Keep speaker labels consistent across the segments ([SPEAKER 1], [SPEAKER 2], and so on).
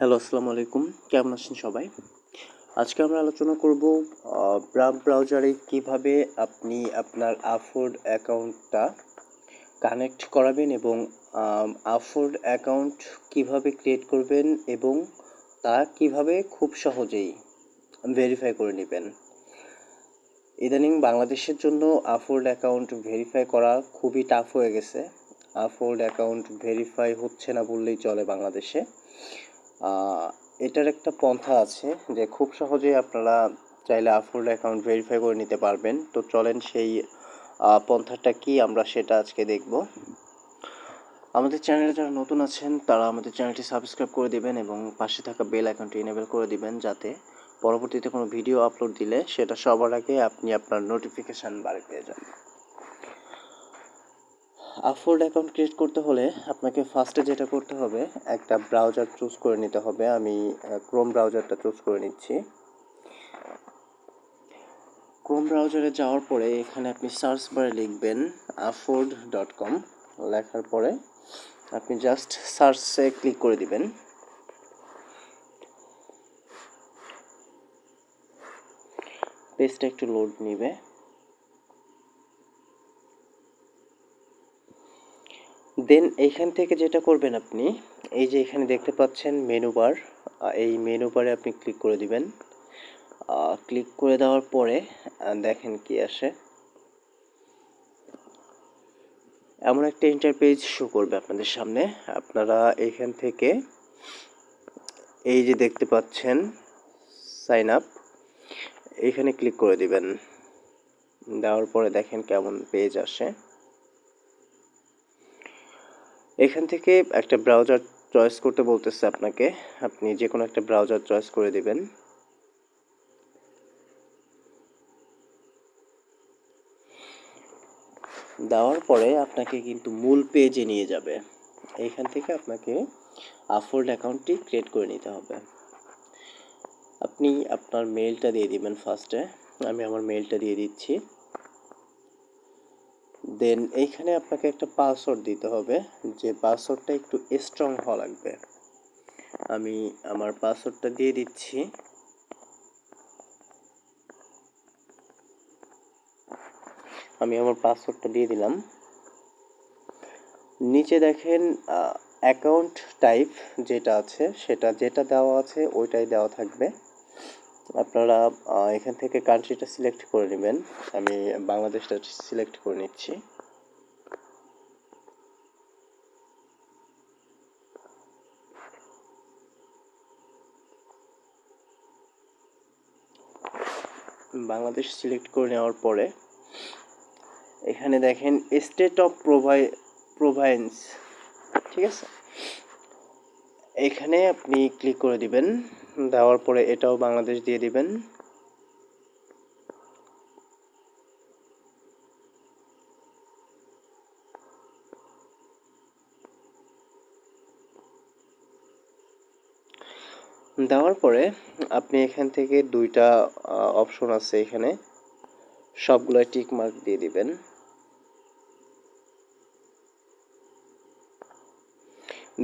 [SPEAKER 1] Hello, আসসালামু আলাইকুম। কেমন আছেন সবাই? আজকে আমরা আলোচনা করব ব্রাভ ব্রাউজারে কিভাবে আপনি আপনার আফোর্ড অ্যাকাউন্টটা কানেক্ট করাবেন এবং আফোর্ড অ্যাকাউন্ট কিভাবে ক্রিয়েট করবেন এবং তা কিভাবে খুব সহজেই ভেরিফাই করে নেবেন। ইদানিং বাংলাদেশের জন্য আফোর্ড অ্যাকাউন্ট ভেরিফাই করা খুবই টাফ হয়ে গেছে। আফোর্ড অ্যাকাউন্ট ভেরিফাই হচ্ছে না বললেই চলে বাংলাদেশে। এটার একটা পন্থা আছে যে খুব সহজেই আপনারা চাইলে আফোর্ড অ্যাকাউন্ট ভেরিফাই করে নিতে পারবেন। তো চলেন সেই পন্থাটা কি আমরা সেটা আজকে দেখব। আমাদের চ্যানেলে যারা নতুন আছেন তারা আমাদের চ্যানেলটি সাবস্ক্রাইব করে দিবেন এবং পাশে থাকা বেল আইকনটি এনেবল করে দিবেন, যাতে পরবর্তীতে কোনো ভিডিও আপলোড দিলে সেটা সবার আগে আপনি আপনার নোটিফিকেশান বারে পেয়ে যান। আফোর্ড অ্যাকাউন্ট ক্রিয়েট করতে হলে আপনাকে ফার্স্টে যেটা করতে হবে, একটা ব্রাউজার চুজ করে নিতে হবে। আমি ক্রোম ব্রাউজারটা চুজ করে নিচ্ছি। ক্রোম ব্রাউজারে যাওয়ার পরে এখানে আপনি সার্চ বারে লিখবেন afford.com। লেখার পরে আপনি জাস্ট সার্চে ক্লিক করে দিবেন। পেজটা একটু লোড নিবে। দেন এইখান থেকে যেটা করবেন আপনি, এই যে এখানে দেখতে পাচ্ছেন মেনু বার, এই মেনু বারে আপনি ক্লিক করে দিবেন। ক্লিক করে দেওয়ার পরে দেখেন কি আসে। এমন একটা ইন্টারপেজ শো করবে আপনাদের সামনে। আপনারা এইখান থেকে এই যে দেখতে পাচ্ছেন সাইন আপ, এইখানে ক্লিক করে দিবেন। দেওয়ার পরে দেখেন কেমন পেজ আসে। এখান থেকে একটা ব্রাউজার চয়েস করতে বলতেছে আপনাকে, আপনি যে কোনো একটা ব্রাউজার চয়েস করে দিবেন। দেওয়ার পরে আপনাকে কিন্তু মূল পেজে নিয়ে যাবে। এইখান থেকে আপনাকে আফোর্ড অ্যাকাউন্টটি ক্রিয়েট করে নিতে হবে। আপনি আপনার মেইলটা দিয়ে দিবেন ফার্স্টে। আমি আমার মেইলটা দিয়ে দিচ্ছি। দেন এইখানে আপনাকে একটা পাসওয়ার্ড দিতে হবে, যে পাসওয়ার্ডটা একটু স্ট্রং হওয়া লাগবে। আমি আমার পাসওয়ার্ডটা দিয়ে দিচ্ছি। আমি আমার পাসওয়ার্ডটা দিয়ে দিলাম। নিচে দেখেন অ্যাকাউন্ট টাইপ যেটা আছে, যেটা দেওয়া আছে ওইটাই দেওয়া থাকবে। আপনারা এখান থেকে কান্ট্রিটা সিলেক্ট করে নেবেন। আমি বাংলাদেশটা সিলেক্ট করে নিচ্ছি। বাংলাদেশ সিলেক্ট করে নেওয়ার পরে এখানে দেখেন স্টেট অফ প্রোভাইন্স, ঠিক আছে, এখানে আপনি ক্লিক করে দিবেন। দেওয়ার পরে এটাও বাংলাদেশ দিয়ে দিবেন। দেওয়ার পরে আপনি এখান থেকে দুইটা অপশন আছে, এখানে সবগুলো টিক মার্ক দিয়ে দিবেন।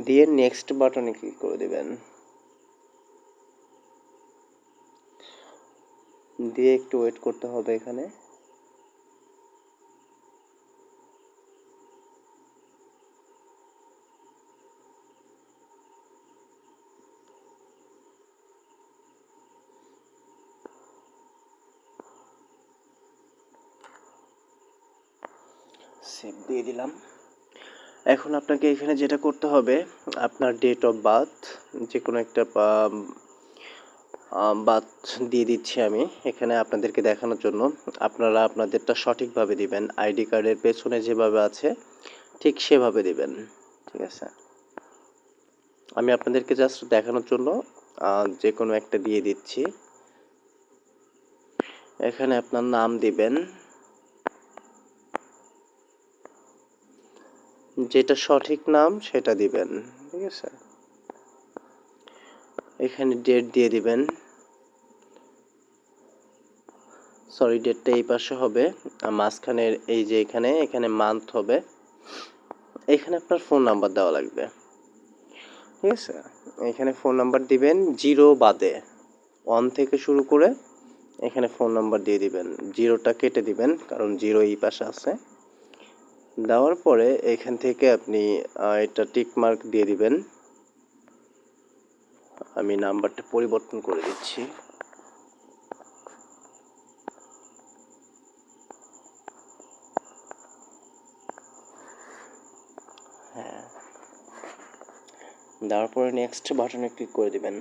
[SPEAKER 1] দিয়ে নেক্সট বাটনে ক্লিক করে দিবেন। দিয়ে একটু ওয়েট করতে হবে এখানে। সেভ দিয়ে দিলাম। এখন আপনাকে এখানে যেটা করতে হবে, আপনার ডেট অফ বার্থ যে কোনো একটা বার্থ দিয়ে দিচ্ছি আমি এখানে আপনাদেরকে দেখানোর জন্য। আপনারা আপনাদেরটা সঠিকভাবে দিবেন, আইডি কার্ডের পেছনে যেভাবে আছে ঠিক সেভাবে দিবেন, ঠিক আছে। আমি আপনাদেরকে জাস্ট দেখানোর জন্য যে কোনো একটা দিয়ে দিচ্ছি। এখানে আপনার নাম দিবেন, যেটা সঠিক নাম সেটা দিবেন, ঠিক আছে। এখানে ডেট দিয়ে দিবেন। সরি, ডেটটা এই পাশে হবে, মাঝখানের এই যে এখানে মান্থ হবে। এখানে আপনার ফোন নাম্বার দেওয়া লাগবে। ঠিক আছে, এখানে ফোন নাম্বার দিবেন জিরো বাদে, 1 থেকে শুরু করে এখানে ফোন নাম্বার দিয়ে দিবেন, জিরোটা কেটে দিবেন কারণ জিরো এই পাশে আছে। দেওয়ার পরে এখান থেকে আপনি এটা টিক মার্ক দিয়ে দিবেন। আমি নাম্বারটা পরিবর্তন করে দিচ্ছি। হ্যাঁ, দেওয়ার পরে নেক্সট বাটনে ক্লিক করে দিবেন।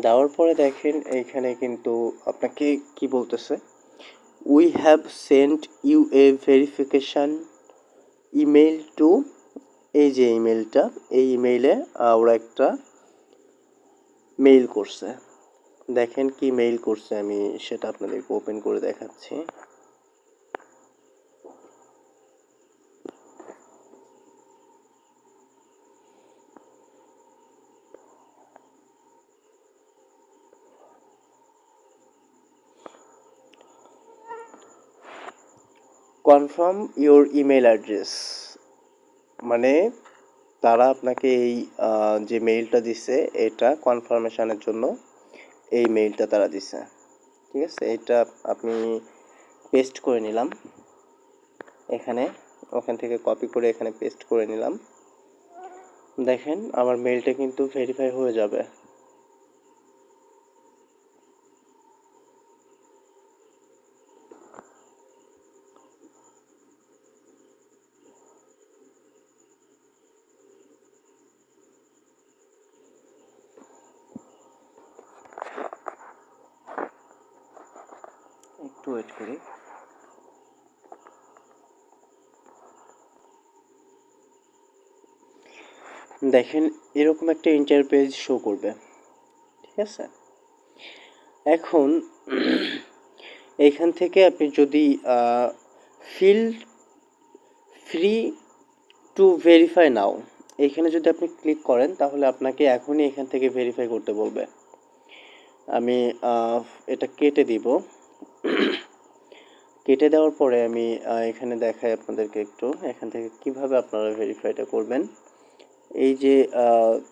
[SPEAKER 1] দেওয়ার পরে দেখেন এইখানে কিন্তু আপনাকে কি বলতেছে, we have sent you a verification email to, এই যে ইমেলটা, এই ইমেইলে ওরা একটা মেইল করছে। দেখেন কি মেইল করছে, আমি সেটা আপনাদেরকে ওপেন করে দেখাচ্ছি। কনফার্ম ইওর ইমেল অ্যাড্রেস, মানে তারা আপনাকে এই যে মেইলটা দিছে এটা কনফার্মেশনের জন্য এই মেইলটা তারা দিছে। ঠিক আছে, এটা আপনি পেস্ট করে নিলাম এখানে, ওখান থেকে কপি করে এখানে পেস্ট করে নিলাম। দেখেন আমার মেইলটা কিন্তু ভেরিফাই হয়ে যাবে। একটু ওয়েট করি। দেখেন এরকম একটা ইন্টারপেজ শো করবে। ঠিক আছে, এখন এইখান থেকে আপনি যদি feel free to verify now, এইখানে যদি আপনি ক্লিক করেন তাহলে আপনাকে এখনই এখান থেকে ভেরিফাই করতে বলবে। আমি এটা কেটে দিব। কেটে দেওয়ার পরে আমি এখানে দেখাই আপনাদেরকে একটু এখান থেকে কিভাবে আপনারা ভেরিফাইটা করবেন। এই যে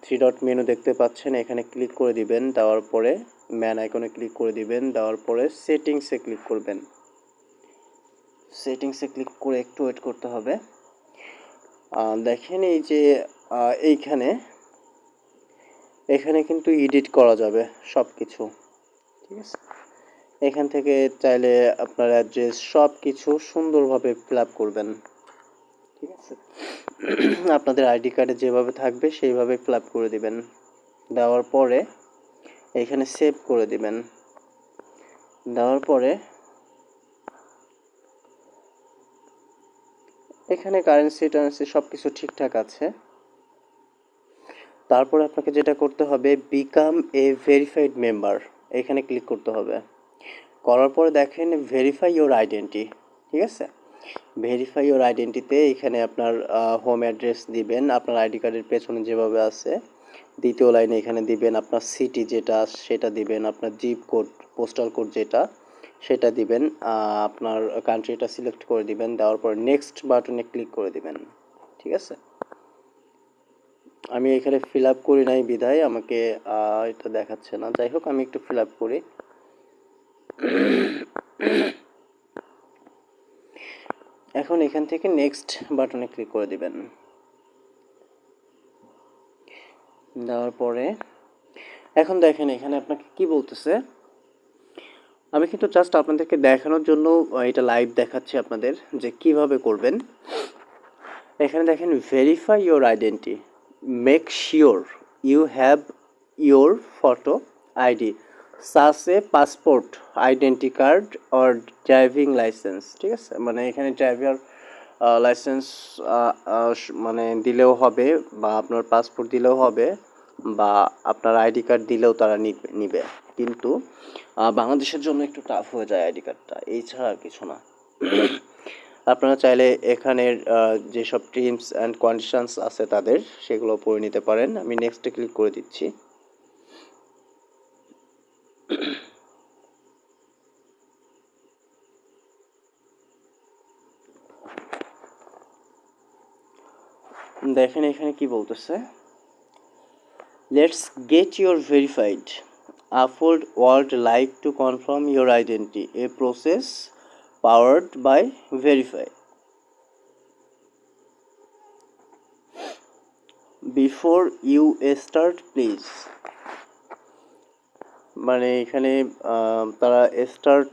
[SPEAKER 1] থ্রি ডট মেনু দেখতে পাচ্ছেন, এখানে ক্লিক করে দিবেন, দেওয়ার পরে ম্যান আইকনে ক্লিক করে দিবেন, দেওয়ার পরে সেটিংসে ক্লিক করবেন। সেটিংসে ক্লিক করে একটু ওয়েট করতে হবে। দেখেন এই যে এইখানে এখানে কিন্তু এডিট করা যাবে সব কিছু। ঠিক আছে, এখান থেকে চাইলে আপনার অ্যাড্রেস সব কিছু সুন্দরভাবে ফিল আপ করবেন। ঠিক আছে, আপনাদের আইডি কার্ডে যেভাবে থাকবে সেইভাবে ফিল আপ করে দিবেন। দেওয়ার পরে এখানে সেভ করে দিবেন। দেওয়ার পরে এখানে কারেন্সি টারেন্সি সব কিছু ঠিকঠাক আছে। তারপর আপনাকে যেটা করতে হবে, বিকাম এ ভেরিফাইড মেম্বার, এখানে ক্লিক করতে হবে। করার পরে দেখেন ভেরিফাই ইওর আইডেন্টি। ঠিক আছে, ভেরিফাই ইওর আইডেন্টিতে এখানে আপনার হোম অ্যাড্রেস দিবেন, আপনার আইডি কার্ডের পেছনে যেভাবে আছে। দ্বিতীয় লাইনে এখানে দিবেন আপনার সিটি যেটা সেটা দিবেন, আপনার জিপ কোড পোস্টাল কোড যেটা সেটা দিবেন, আপনার কান্ট্রিটা সিলেক্ট করে দিবেন। দেওয়ার পর নেক্সট বাটনে ক্লিক করে দিবেন। ঠিক আছে, আমি এখানে ফিল আপ করি নাই বিধায় আমাকে এটা দেখাচ্ছে না। যাই হোক, আমি একটু ফিল আপ করি। এখন এখান থেকে নেক্সট বাটনে ক্লিক করে দিবেন। দেওয়ার পরে এখন দেখেন এখানে আপনাকে কি বলতেছে, আমি কিন্তু জাস্ট আপনাদেরকে দেখানোর জন্য এটা লাইভ দেখাচ্ছি আপনাদের যে কিভাবে করবেন। এখানে দেখেন verify your identity, make sure you have your photo ID such as a passport, identity card or driving licence. ঠিক আছে, মানে এখানে ড্রাইভার লাইসেন্স মানে দিলেও হবে, বা আপনার পাসপোর্ট দিলেও হবে, বা আপনার আইডি কার্ড দিলেও তারা নিবে। কিন্তু বাংলাদেশের জন্য একটু টাফ হয়ে যায় আইডি কার্ডটা, এছাড়া আর কিছু না। আপনারা চাইলে এখানের যেসব টার্মস অ্যান্ড কন্ডিশনস আছে তাদের, সেগুলো পড়ে নিতে পারেন। আমি নেক্সটে ক্লিক করে দিচ্ছি। দেখেন এখানে কি বলতেছে, let's get your verified, Uphold would like to confirm your identity, a process powered by Verify. Before you start, please. মানে এখানে তারা স্টার্ট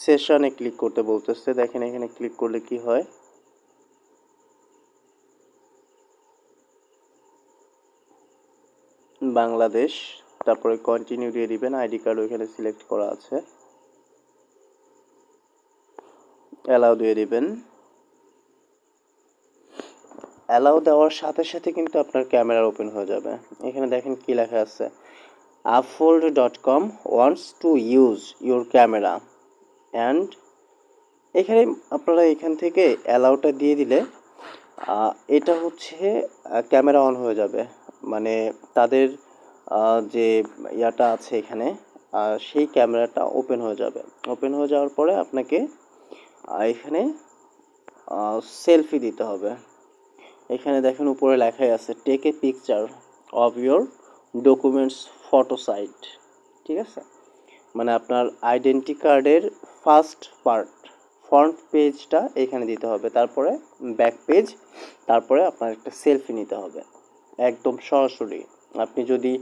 [SPEAKER 1] সেশনে ক্লিক করতে বলতেছে। দেখেন এখানে ক্লিক করলে কি হয়, বাংলাদেশ, তারপরে কন্টিনিউ দিয়ে দিবেন। আইডি কার্ড ওইখানে সিলেক্ট করা আছে, অ্যালাউ দিয়ে দিবেন। অ্যালাউ দেওয়ার সাথে সাথে কিন্তু আপনার ক্যামেরা ওপেন হয়ে যাবে। এখানে দেখেন কি লেখা আছে, uphold.com wants to use your camera and এখানে আপনারা এখান থেকে অ্যালাউটা দিয়ে দিলে এটা হচ্ছে ক্যামেরা অন হয়ে যাবে। মানে তাদের যে ইয়াটা আছে এখানে, সেই ক্যামেরাটা ওপেন হয়ে যাবে। ওপেন হয়ে যাওয়ার পরে আপনাকে এখানে সেলফি দিতে হবে। এখানে দেখেন উপরে লেখাই আছে, take a picture of your documents photo side. ঠিক আছে, মানে আপনার আইডেন্টি কার্ডের ফার্স্ট পার্ট, ফ্রন্ট পেজটা এখানে দিতে হবে, তারপরে ব্যাক পেজ, তারপরে আপনার একটা সেলফি নিতে হবে একদম সরাসরি। আপনি যদি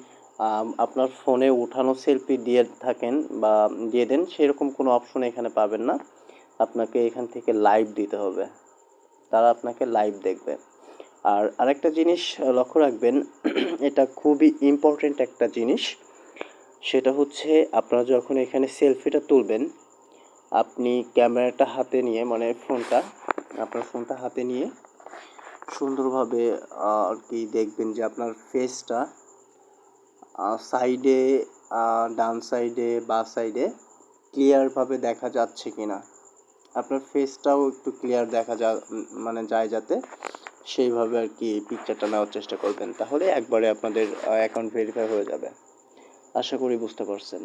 [SPEAKER 1] আপনার ফোনে উঠানো সেলফি দিয়ে থাকেন বা দিয়ে দেন, সেরকম কোনো অপশন এখানে পাবেন না। আপনাকে এখান থেকে লাইভ দিতে হবে, তারা আপনাকে লাইভ দেখবে। আর আরেকটা জিনিস লক্ষ্য রাখবেন, এটা খুবই ইম্পর্টেন্ট একটা জিনিস, সেটা হচ্ছে আপনারা যখন এখানে সেলফিটা তুলবেন, আপনি ক্যামেরাটা হাতে নিয়ে, মানে আপনার ফোনটা হাতে নিয়ে সুন্দরভাবে আর কি দেখবেন যে আপনার ফেসটা সাইডে, ডান সাইডে, বা সাইডে ক্লিয়ারভাবে দেখা যাচ্ছে কিনা। আপনার ফেসটাও একটু ক্লিয়ার দেখা মানে যায় যাতে, সেইভাবে আর কি পিকচারটা নেওয়ার চেষ্টা করবেন। তাহলে একবারে আপনাদের অ্যাকাউন্ট ভেরিফাই হয়ে যাবে। আশা করি বুঝতে পারছেন।